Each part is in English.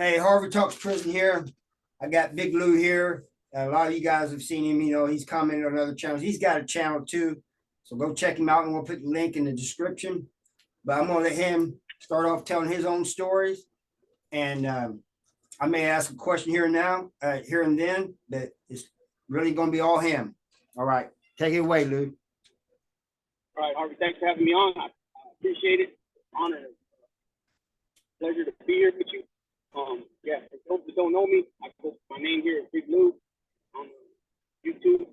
Hey, Harvard Talks Prison here. I got BiggLou here. A lot of you guys have seen him. He's commented on other channels. He's got a channel too. So go check him out, and we'll put the link in the description. But I'm going to let him start off telling his own stories. And I may ask a question here and now, here and then, but it's really going to be all him. All right. Take it away, Lou. All right, Harvey, thanks for having me on. I appreciate it. Honor, pleasure to be here with you. Yeah, for those that don't know me, my name here is BiggLou on YouTube.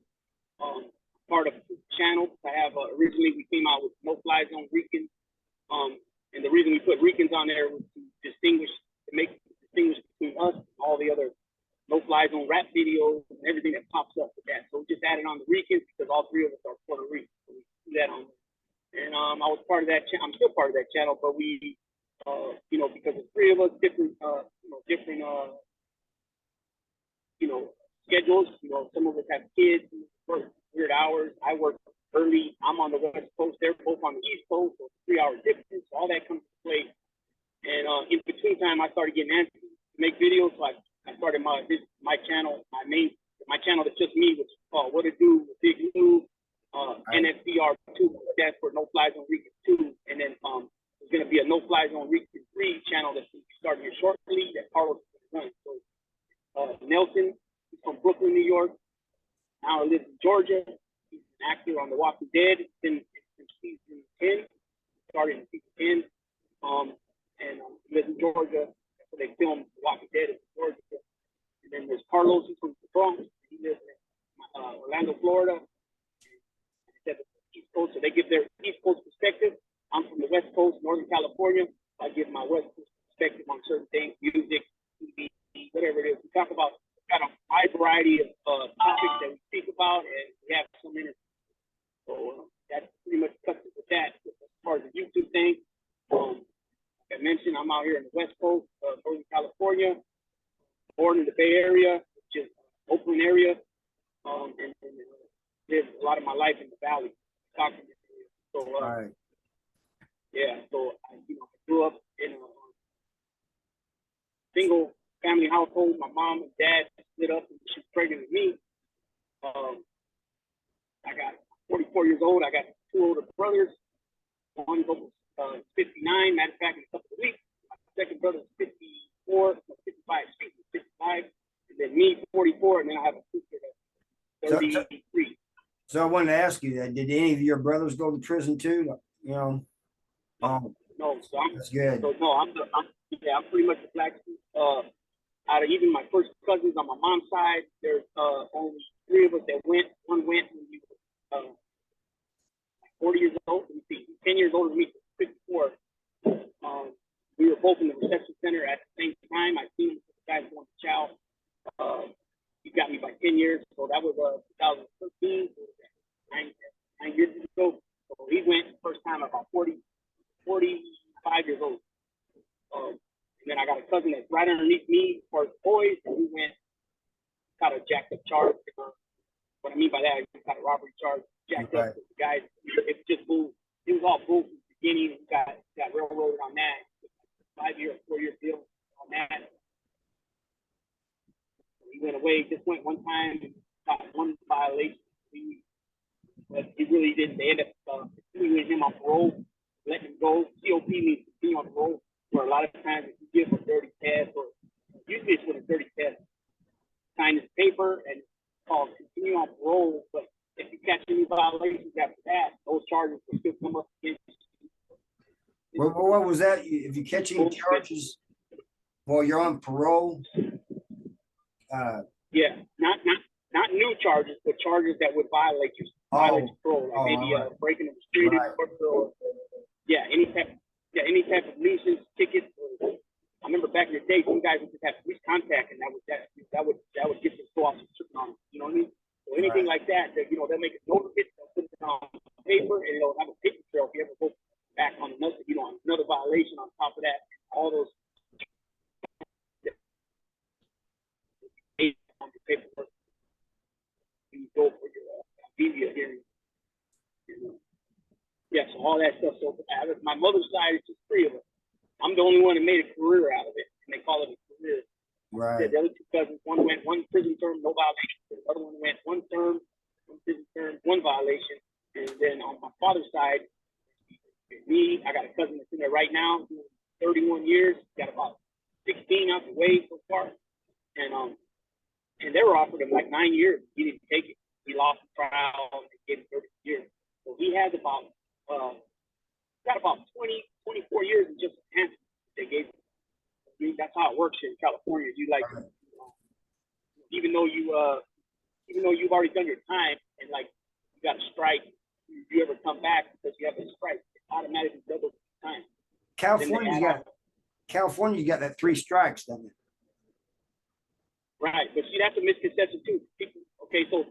Part of two channels. I have originally we came out with No Fly Zone Ricans. And the reason we put Ricans on there was to make distinguish between us and all the other No Fly Zone rap videos and everything that pops up with that. So we just added on the Ricans because all three of us are Puerto Rican. So we do that on there. And I was part of that channel. I'm still part of that channel, but we because the three of us different schedules. Some of us have kids, work weird hours. I work early. I'm on the West Coast. They're both on the East Coast, so 3 hour difference. So all that comes to play. And in between time, I started getting antsy to make videos. So I started my channel, my channel that's just me, which is called What to Do with BiggLou, NFCR2. That's for No Fly Zone Rican 2, and then there's going to be a No Fly Zone Rican 3 channel that's going to be starting here shortly that Carlos is going to run. So Nelson, he's from Brooklyn, New York. Now he lives in Georgia. He's an actor on The Walking Dead. It's been since season 10, started in season 10. He lives in Georgia. So they filmed The Walking Dead in Georgia. And then there's Carlos, he's from the Bronx. He lives in Orlando, Florida. East Coast, so they give their East Coast perspective. I'm from the West Coast, Northern California. I give my West Coast perspective on certain things, music, TV, whatever it is. We talk about kind of a wide variety of topics that we speak about, and we have so many. So that's pretty much cuts it with that. As far as the YouTube thing, like I mentioned, I'm out here in the West Coast, Northern California, born in the Bay Area, which is Oakland area, and lived a lot of my life in the Valley. So, right. Yeah, so I grew up in a single family household. My mom and dad split up and she was pregnant with me. I got 44 years old. I got two older brothers. One's 59, matter of fact, in a couple of weeks. My second brother's 54, 55, and then me, 44, and then I have a sister that's 33. So I wanted to ask you that. Did any of your brothers go to prison too? No, so that's good. So no, I'm pretty much the black sheep. Out of even my first cousins on my mom's side, there's only three of us that went. One went when he was 40 years old. Let me see, 10 years older than me, 54. We were both in the reception center at the same time. I seen the guys going to chow. He got me by 10 years, so that was 2013, 9 years ago. So he went the first time about 45 years old. And then I got a cousin that's right underneath me for boys, and he went, got a jacked up charge. What I mean by that, he got a robbery charge, jacked up. The guys, it just moved. It was all bull from the beginning. We got railroaded on that. 5-year, 4-year deal on that. He went away, just went one time, and got one violation. But he really didn't. They ended up continuing him on parole, letting him go. COP means continue on parole. For a lot of times, if you give a dirty test, or usually it's with a dirty test, sign this paper and it's called continue on parole. But if you catch any violations after that, those charges will still come up against you. Well, what was that? If you catch any charges while you're on parole? Yeah, not new charges, but charges that would violate your parole, like maybe breaking the restricted or any type of nuisance tickets. I remember back in the day, some guys would just have police contact, and that would get them go off on. You know what I mean? So anything like that, they'll make a note of it, they'll put it on paper, and it'll have a paper trail if you ever go back on another violation on top of that. All those on the paperwork. You go for your media hearing. Yeah, so all that stuff. So my mother's side is just three of us. I'm the only one that made a career out of it, and they call it a career. Right. The other two cousins, one went one prison term, no violation. The other one went one term, one prison term, one violation. And then on my father's side, me, I got a cousin that's in there right now, 31 years, got about 16 out the way so far. And they were offered him like 9 years. He didn't take it. He lost the trial and they gave him 30 years. So he has about got about 20, 24 years in just enhancement they gave him. I mean, that's how it works here in California. You like, even though you've already done your time and like you got a strike, if you ever come back because you have a strike, it automatically doubles the time. California, you got that 3 strikes, doesn't it? Right, but see, that's a misconception too. People, okay, so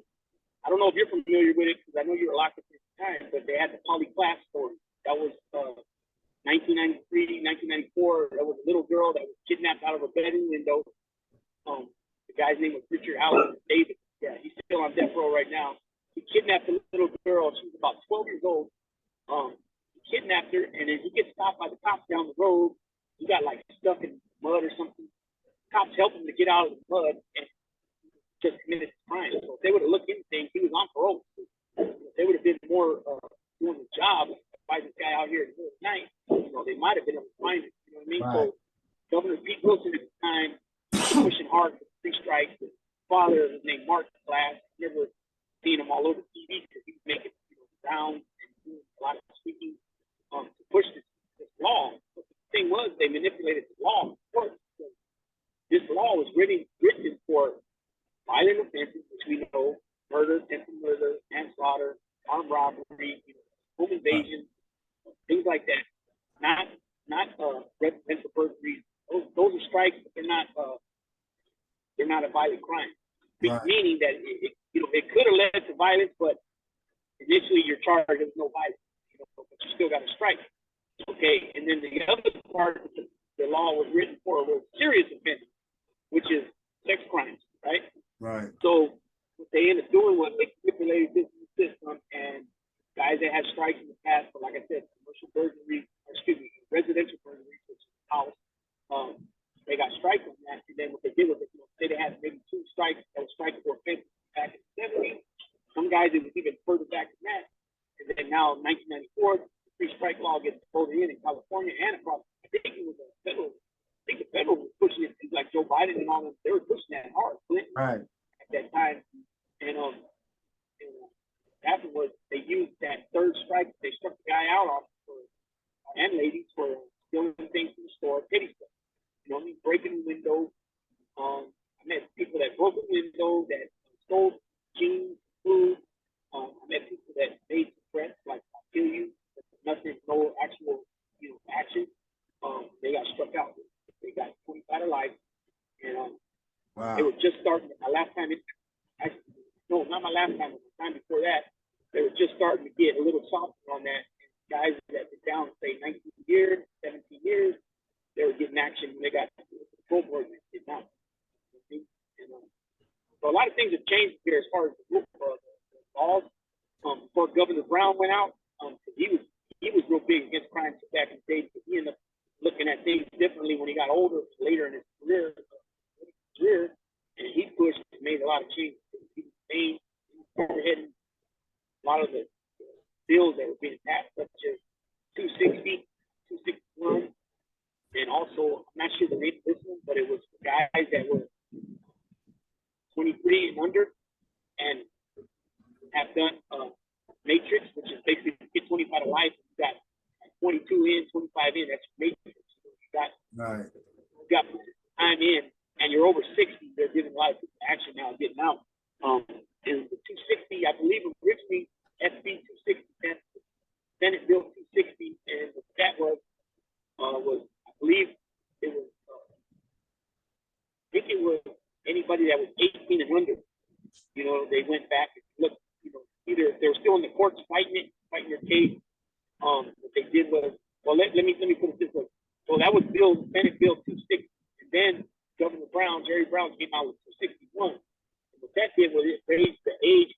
I don't know if you're familiar with it because I know you were locked up at the time, but they had the Polly Class story. That was 1993, 1994. There was a little girl that was kidnapped out of a bedroom window. The guy's name was Richard Allen David. Yeah, he's still on death row right now. He kidnapped a little girl. She was about 12 years old. He kidnapped her, and then he gets stopped by the cops down the road. He got like stuck in mud or something. Cops helped him to get out of the mud and just committed the crime. So if they would have looked into things, he was on parole. If they would have been more doing the job by this guy out here in the middle of the night, they might have been able to find it. You know what I mean? Right. So Governor Pete Wilson at the time pushing hard for 3 strikes. His father was named Mark Glass. Never seen him all over TV because he was making rounds and doing a lot of speaking to push this law. But the thing was, they manipulated the law. This law was written for violent offenses, which we know: murder, attempted murder, manslaughter, armed robbery, home invasion, things like that. Not residential burglary. Those are strikes, but they're not a violent crime. Right. Meaning that it could have led to violence, but initially you're charged with no violence, but you still got a strike. Okay, and then the other part of the law was written for was serious offenses, which is sex crimes, right? Right. So what they ended up doing was they manipulated this system, and guys that had strikes in the past, but like I said, residential burglary, which is house, they got strikes on that, and then what they did was say they had maybe 2 strikes that were strikes for offenses back in the 70s. Some guys, it was even further back than that. And then now, 1994, the 3-strike law gets voted in California and across. I think it was the federal was pushing it. Like Joe Biden and all them, they were pushing that hard. Clinton, right, at that time, and what happened was they used that 3rd strike. They struck the guy out on and ladies for stealing things from the store, petty stuff. Breaking the window. I met people that broke the window, that stole jeans, food. I met people that made threats like "I'll kill you," but nothing, no actual action. They got struck out. They got 25 to life, and wow. They were just starting. My last time, not my last time, but the time before that, they were just starting to get a little softer on that. And guys that were down, say 19 years, 17 years, they were getting action when they got full board and did not. So a lot of things have changed here as far as the laws. Before Governor Brown went out, he was real big against crime back in the day. He ended up looking at things differently when he got older, later in his career, and he pushed and made a lot of changes. He was spearheading a lot of the bills that were being passed, such as 260, 261, and also, I'm not sure the name of this one, but it was for guys that were 23 and under and have done matrix, which is basically get 25 to life. You got 22 in, 25 in. That's matrix. You got time in, and you're over 60. They're giving a lot of action now, getting out. And the 260, I believe, originally SB 260, Senate Bill 260, and what that was I believe it was. I think it was anybody that was 18 and under. They went back and looked. Either they were still in the courts fighting their case. What they did was, well, let me put it this way. So that was Senate Bill 260, and then Governor Brown, Jerry Brown, came out with 261. And what that did was it raised the age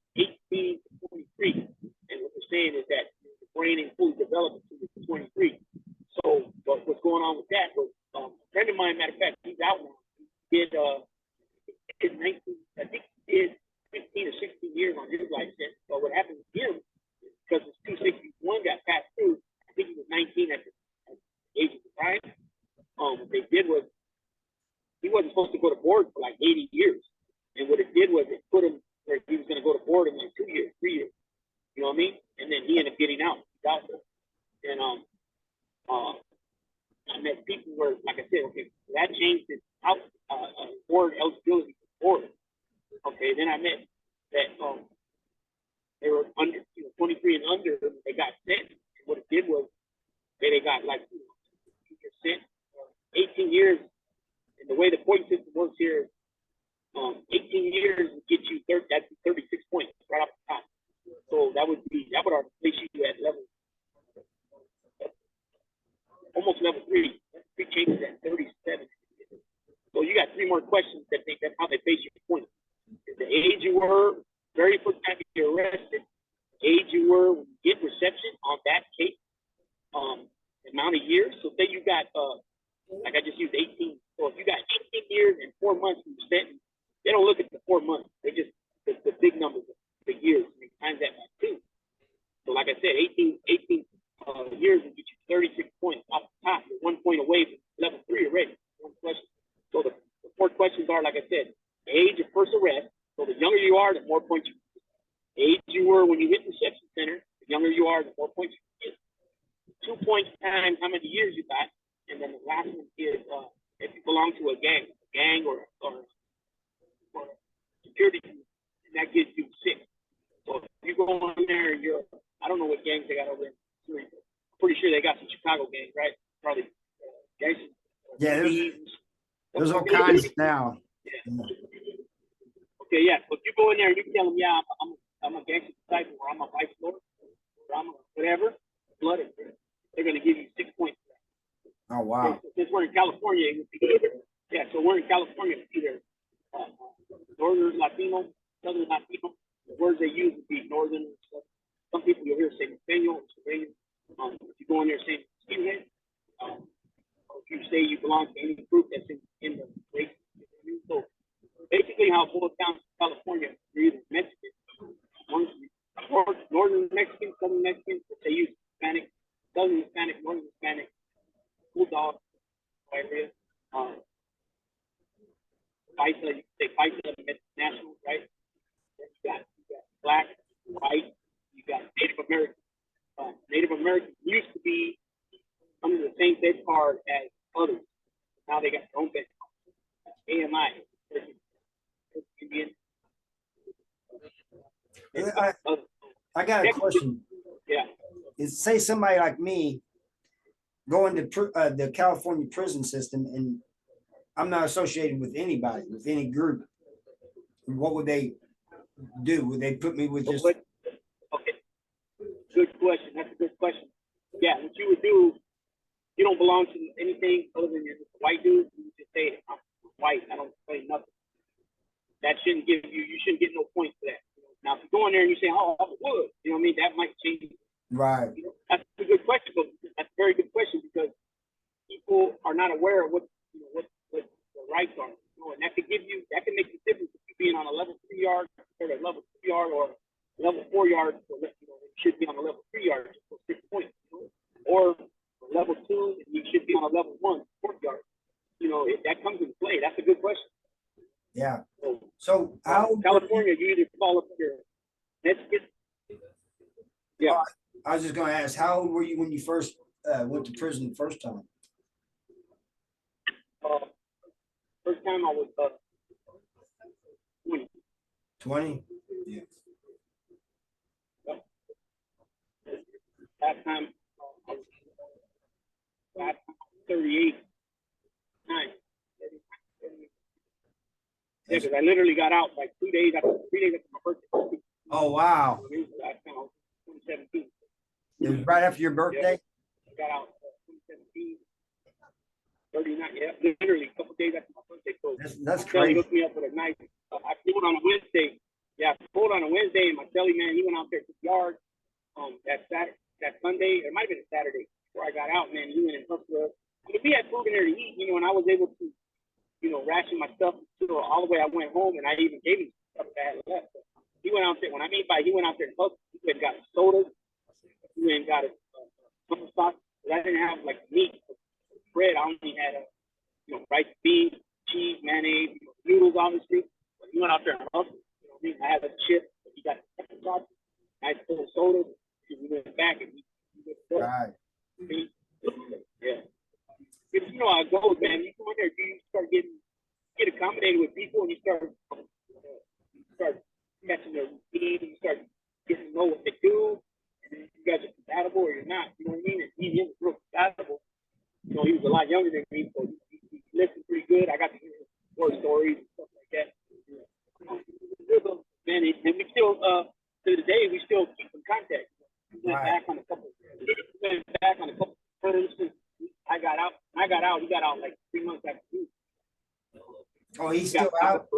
18 to 23. And what they're saying is that the brain ain't fully developed until it's 23. So what's going on with that was a friend of mine, matter of fact, he's out now. did 19, I think he did 15 or 16 years on his life sentence. But what happened with him, because his 261 got passed through, I think he was 19 at the age of the crime. What they did was he wasn't supposed to go to board for like 80 years. And what it did was it put him where he was going to go to board in like 2 years, 3 years. You know what I mean? And then he ended up getting out. And I met people where, like I said, okay, that changed his out board eligibility for board. Okay, then I met that they were under 23 and under, they got sent. And what it did was they got like 2%, 18 years. And the way the point system works here is 18 years would get you 36 points right off the top. So that would place you at level almost level 3. Three changes at 37. So you got 3 more questions that's how they base your points. The age you were, very first time you get arrested, age you were when you get reception on that case, amount of years. So say you got like I just used 18. So if you got 18 years and 4 months from sentence, they don't look at the 4 months. They just the big numbers, the years, and they times that by 2. So like I said, 18 years will get you 36 points off the top. You're 1 point away from level 3 already. One question. So the 4 questions are, like I said, the age of first arrest. So the younger you are, the more points you get. The age you were when you hit the reception center, the younger you are, the more points you get. 2 points times how many years you got. And then the last one is if you belong to a gang or security group, and that gives you 6. So if you go in there, I don't know what gangs they got over there. I'm pretty sure they got some Chicago gangs, right? Probably gangs. Yeah, there's all kinds now. Yeah. Okay, yeah. So if you go in there and you tell them, yeah, I'm a gangster disciple, or I'm a vice lord, or I'm a whatever, blooded, they're going to give you 6 points. Oh, wow. Since we're in California, it would be so we're in California, it's either Northern Latino, Southern Latino. The words they use would be Northern. Some people you'll hear say Espanol, if you go in there saying skinhead, if you say you belong to any group that's in the race. So basically how it boils down to California, you're either Mexican, Northern Mexican, Southern Mexican, but they use Hispanic, Southern Hispanic, Northern Hispanic, Bulldog, area, FISA, you say FISA, national, right? You got black, white, you got Native American. Native Americans used to be under the same bed card as others. Now they got their own bed card. AMI, Indian. I got a question. Yeah. Say somebody like me going to the California prison system, and I'm not associated with anybody, with any group. What would they do? Would they put me with just? Okay. Good question. That's a good question. Yeah, what you would do, you don't belong to anything other than you're just a white dude. You just say, I'm white. I don't play nothing. That shouldn't give you. You shouldn't get no points for that. Now, if you go in there and you say, "Oh, I would," you know what I mean? That might change. Right. That's a good question. But that's a very good question because people are not aware of what the rights are. And that could make the difference if you being on a level 3 yard or a level 2 yard or level 4 yard. So it should be on a level 3 yard just for 6 points. Or level 2, and you should be on a level 1 4 yard. That comes into play. That's a good question. Yeah. So how California, you either fall up here. Yeah. I was just going to ask, how old were you when you first went to prison the first time? First time I was 20. 20? Yeah. Last time I was 38. 9. Yeah, because I literally got out like 3 days after my birthday. Oh, wow. Last time I was 2017. It was right after your birthday? Yeah. I got out 2017. 39, yeah, literally a couple days after my birthday. So that's Kelly crazy. hooked me up with a nice. I pulled on a Wednesday. Yeah, I pulled on a Wednesday, and my Kelly man, he went out there to the yard. That Sunday, it might have been a Saturday before I got out. Man, he went and hooked up. I mean, we had food in there to eat, and I was able to ration my stuff until all the way I went home, and I even gave him stuff that I had left. So he went out there. When I mean by he went out there and hustled. He went and got a soda. He went and got a couple sauce. I didn't have like meat, bread. I only had rice, beans, cheese, mayonnaise, noodles, obviously. But he went out there and hustled. You know what I mean? I had a chip. He got a couple sauce. I had a soda. We went back and we went to Right. Yeah. Because you know how it goes, man. You go in there, you start get accommodated with people, and you start catching their routine, and you start getting to know what they do, and then you guys are compatible or you're not. You know what I mean? And he was real compatible. He was a lot younger than me, so he listened pretty good. I got to hear his war stories and stuff like that. Man, and we still, to this day, we still keep in contact. We went back on a couple terms since I got out. He got out like 3 months after me. Oh, he's still out?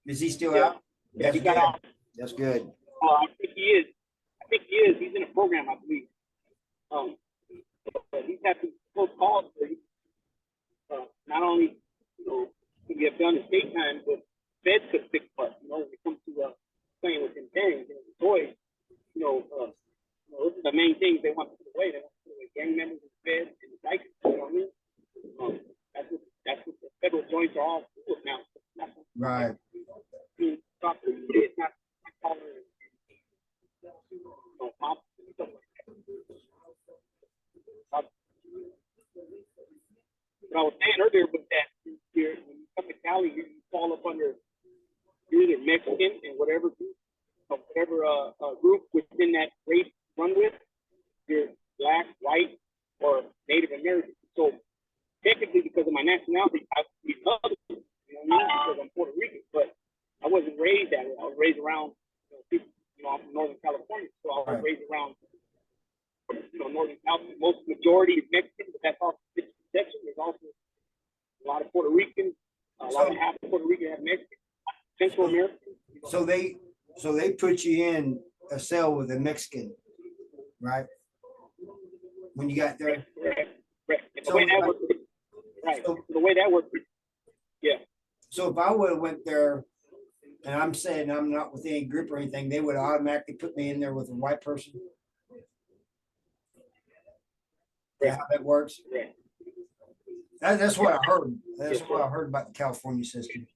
Is he still out? Yeah, he got out. That's good. I think he is. He's in a program, I believe. But he's had some close calls where he, not only, to get done in state time, but feds could pick up, when it comes to playing with them gangs and toys. Those are the main things they want to put away. They want to put away gang members and feds and the bikers, you know what I mean? That's what the federal joints are all full of now. Right. It's not calling pop and stuff like that. What I was saying earlier was that when you come to Cali, you fall up under you're either Mexican and whatever group within that race run with, you're black, white, or Native American. So technically, because of my nationality, I would be other, because I'm Puerto Rican, but I wasn't raised that way. I was raised around, people, I'm from Northern California, so I was raised around, Northern California. Most majority is Mexican, but that's also section. There's also a lot of Puerto Ricans, a lot of half of Puerto Rican have Mexican, Central American. So they put you in a cell with a Mexican, right? When you got there. Correct. The way that works, right. So the way that works, yeah. So if I would have went there, and I'm saying I'm not with any group or anything, they would automatically put me in there with a white person. Yeah, how that works. Right. That's what I heard. That's what I heard about the California system.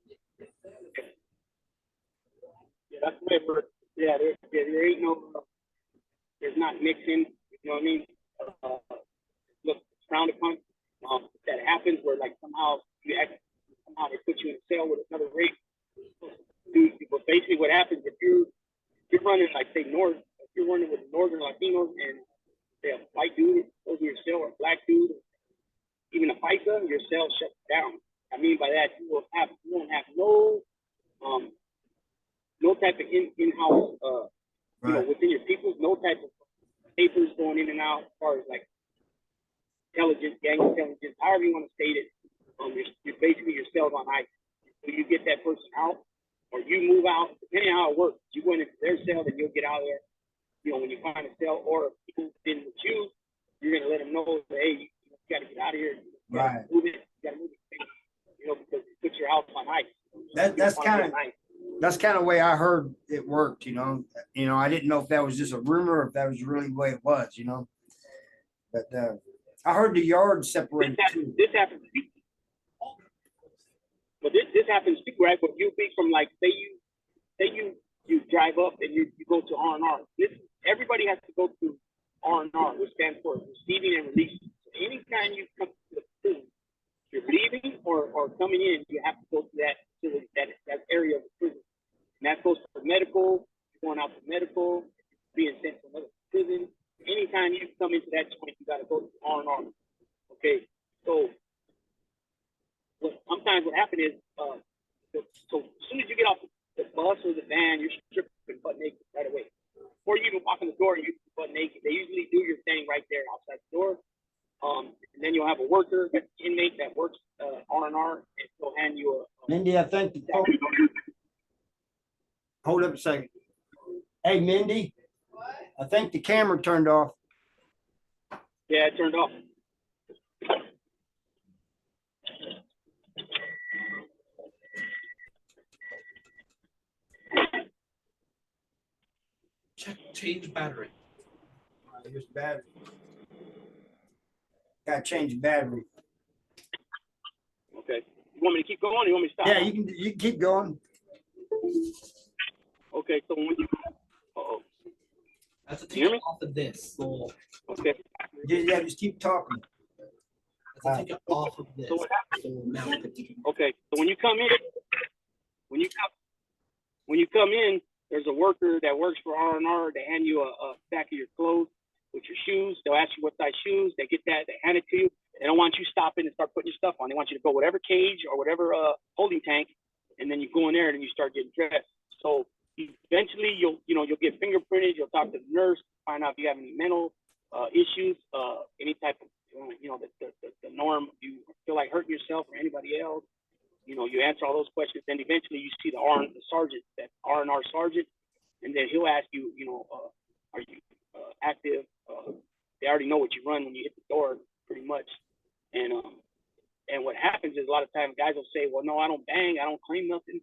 Yeah, that's the way it works. Yeah, there ain't no, there's not mixing. You know what I mean? Look, it's frowned upon. That happens where like somehow they put you in a cell with another race. But basically, what happens if you're running like say north, if you're running with northern Latinos and say a white dude goes to your cell or a black dude, even a FISA, your cell shuts down. I mean by that you won't have no type of in-house Right. within your people, no type of papers going in and out as far as like intelligence, gang intelligence, however you want to state it. You're basically your cell's on ice. So you get that person out or you move out, depending on how it works. You went into their cell, then you'll get out of there. When you find a cell or if people in with you, you're gonna let them know that hey, you gotta get out of here. You gotta move it, you gotta move it. Because it puts your house on ice. That's kind of the way I heard it worked, I didn't know if that was just a rumor or if that was really the way it was, But I heard the yard separated too. This happens. But this happens too, right? But you'll be from like say you drive up and you go to R&R. Everybody has to go to R&R, which stands for receiving and releasing. So anytime you come to the prison, you're leaving or coming in, you have to go to that facility, that area of the prison. And that goes for medical, you're going out to medical, being sent to another prison. Anytime you come into that joint, you got to go to R&R. Okay, so sometimes what happens is, so as soon as you get off the bus or the van, you're stripping butt naked right away. Before you even walk in the door, you're butt naked. They usually do your thing right there outside the door. And then you'll have a worker, an inmate that works R&R, and they'll hand you a. Mindy, I think. Hold up a second. Hey, Mindy, I think the camera turned off. Yeah, it turned off. Change battery. Here's the battery. Got to change the battery. Okay. You want me to keep going or you want me to stop? Yeah, you can keep going. Okay, so when you uh-oh. That's to You hear take me? it off of this. So Okay. Yeah, just keep talking. that's to take it off of this. So what happens? So now Okay, so when you come in, there's a worker that works for R&R. They hand you a stack of your clothes with your shoes. They'll ask you what size shoes. They get that. They hand it to you. They don't want you stopping and start putting your stuff on. They want you to go whatever cage or whatever holding tank, and then you go in there and you start getting dressed. So eventually you'll get fingerprinted. You'll talk to the nurse, find out if you have any mental issues, any type of the norm. You feel like hurting yourself or anybody else. You answer all those questions, then eventually you see the sergeant, that R&R sergeant, and then he'll ask you, are you active? They already know what you run when you hit the door, pretty much. And what happens is a lot of times guys will say, well, no, I don't bang, I don't claim nothing.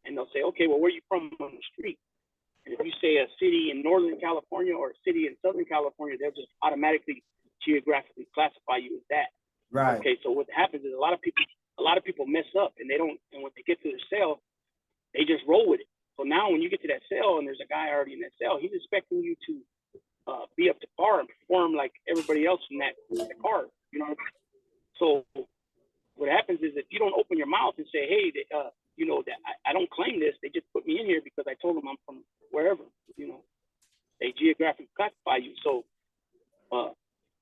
And they'll say, okay, well, where are you from on the street? And if you say a city in Northern California or a city in Southern California, they'll just automatically geographically classify you as that. Right. Okay, so what happens is a lot of people mess up and and when they get to their cell, they just roll with it. So now when you get to that cell and there's a guy already in that cell, he's expecting you to be up to par and perform like everybody else in that car, So what happens is if you don't open your mouth and say, hey, that I don't claim this, they just put me in here because I told them I'm from wherever, they geographically classify you. So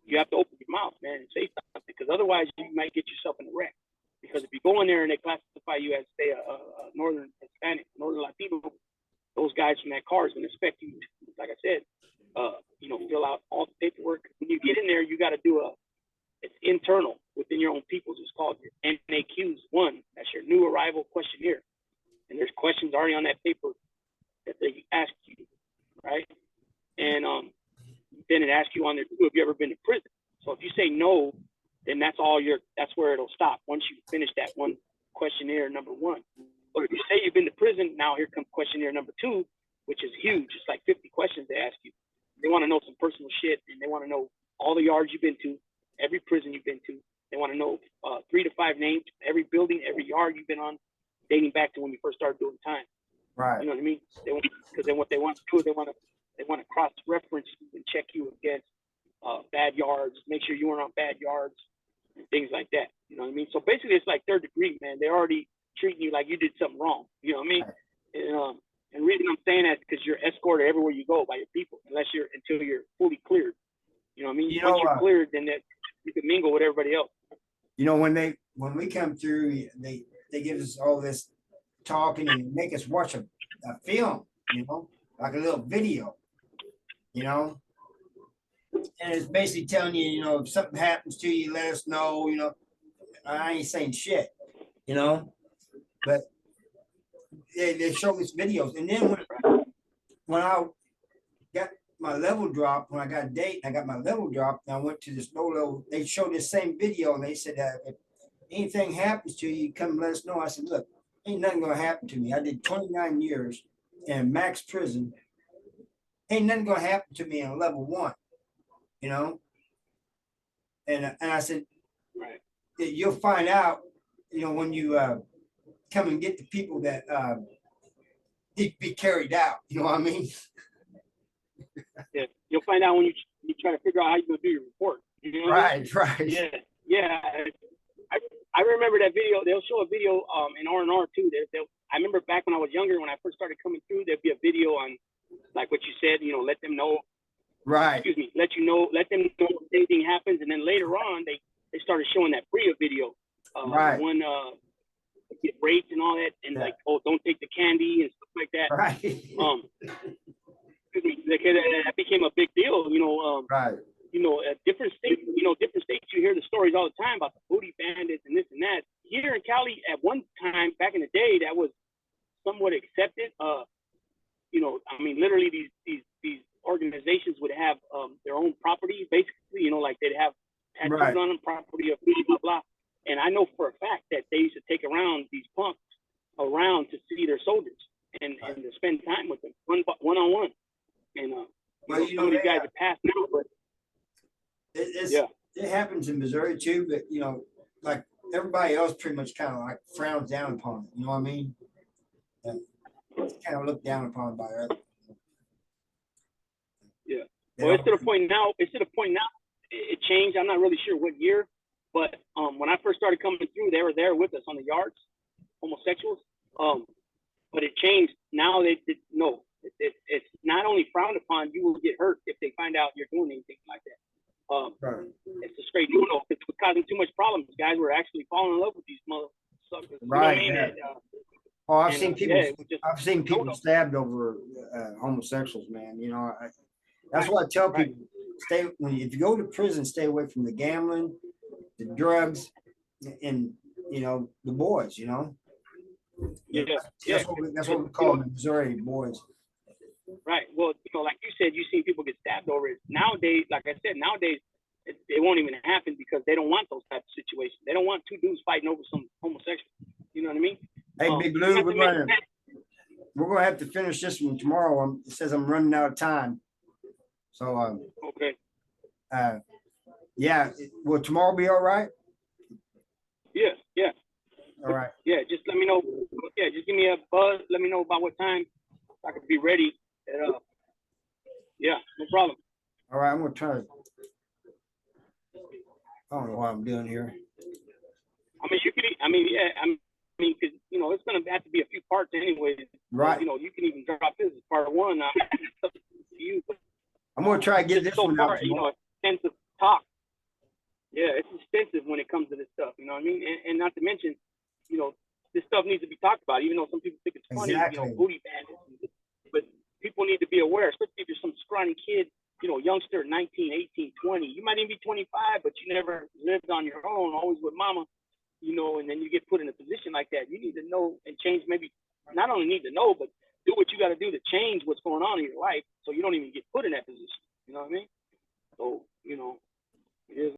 you have to open your mouth, man, and say something, because otherwise you might get yourself in a wreck. Because if you go in there and they classify you as, say, a Northern Hispanic, Northern Latino, those guys from that car is going to expect you, like I said, fill out all the paperwork. When you get in there, you got to do it's internal within your own peoples. It's called your NAQs 1. That's your new arrival questionnaire. And there's questions already on that paper that they ask you, right? And then it asks you on there, have you ever been to prison? So if you say no, then that's where it'll stop once you finish that one questionnaire number 1. But if you say you've been to prison, now here comes questionnaire number 2, which is huge. It's like 50 questions they ask you. They want to know some personal shit, and they want to know all the yards you've been to, every prison you've been to. They want to know 3 to 5 names, every building, every yard you've been on, dating back to when you first started doing time. Right. You know what I mean? Because then what they want to do is they want to cross-reference you and check you against bad yards, make sure you weren't on bad yards, and things like that. You know what I mean? So basically, it's like third degree, man. They're already treating you like you did something wrong. You know what I mean? Right. And the reason I'm saying that is because you're escorted everywhere you go by your people, until you're fully cleared. You know what I mean? Once you're cleared, then you can mingle with everybody else. When we come through, they give us all this talking and make us watch a film, like a little video, and it's basically telling you, if something happens to you, let us know. I ain't saying shit, but they show us videos. And then when I got my level drop, when I got a date, I got my level drop, and I went to this low level. They showed this same video, and they said, if anything happens to you, come let us know. I said, look, ain't nothing gonna happen to me. I did 29 years in max prison. Ain't nothing gonna happen to me in level 1, And I said, right, you'll find out, when you come and get the people that need to be carried out. You know what I mean? Yeah, you'll find out when you try to figure out how you're gonna do your report. You know Right. Yeah. I remember that video. They'll show a video in R&R too. I remember back when I was younger, when I first started coming through, there'd be a video on, like what you said, let them know. Right. Let them know if anything happens, and then later on they started showing that Bria video. Right. One get raped and all that, and like, oh, don't take the candy and stuff like that. Right. That became a big deal. Right. Different states, you hear the stories all the time about the booty bandits and this and that. Here in Cali, at one time back in the day, that was somewhat accepted. Literally these organizations would have their own property, basically. Like they'd have tattoos Right. on them, property of blah blah blah. And I know for a fact that they used to take around these punks around to see their soldiers and to spend time with them one on one. And Well, you some know, of these guys are passed now, but it's it happens in Missouri too, but you know, like everybody else pretty much kind of like frowns down upon it. You know what I mean? And it's kind of looked down upon by others. yeah. They Well, it's don't- to the point now. It changed. I'm not really sure what year, but when I first started coming through, they were there with us on the yards, homosexuals. But it changed. Now no. It's not only frowned upon. You will get hurt if they find out you're doing anything like that. Right. It's a straight no. It's causing too much problems. Guys were actually falling in love with these mother suckers. You know what I Right, mean? yeah. And, Oh, I've seen people. yeah, it was just I've seen people no-no. stabbed over homosexuals, man. You know, that's why I tell Right. people: if you go to prison, stay away from the gambling, the drugs, and you know the boys. You know, Yeah, that's what we call them in Missouri, boys. right. Well, like you said, you've seen people get stabbed over it. Nowadays, like I said, it won't even happen because they don't want those types of situations. They don't want two dudes fighting over some homosexual. You know what I mean? Hey, Big Lou, not to mention that- we're gonna have to finish this one tomorrow. It says I'm running out of time. So, Okay. yeah, will tomorrow be all right? Yeah. All right. Yeah, just let me know. Yeah, just give me a buzz. Let me know about what time I could be ready. And, yeah, no problem. All right. I'm gonna try to. I don't know what I'm doing here. I mean, because it's gonna have to be a few parts anyway. Right. You can even drop this as part one. It's up to you, but I'm gonna try to get this so one far, out tomorrow. it's extensive talk. Yeah, it's extensive when it comes to this stuff. You know what I mean? And not to mention, this stuff needs to be talked about. Even though some people think it's funny, Exactly. booty bandits. But people need to be aware, especially if you're some scrawny kid, youngster, 19, 18, 20. You might even be 25, but you never lived on your own, always with mama. And then you get put in a position like that. You need to know and change. Maybe not only need to know, but do what you got to do to change what's going on in your life, so you don't even get put in that position.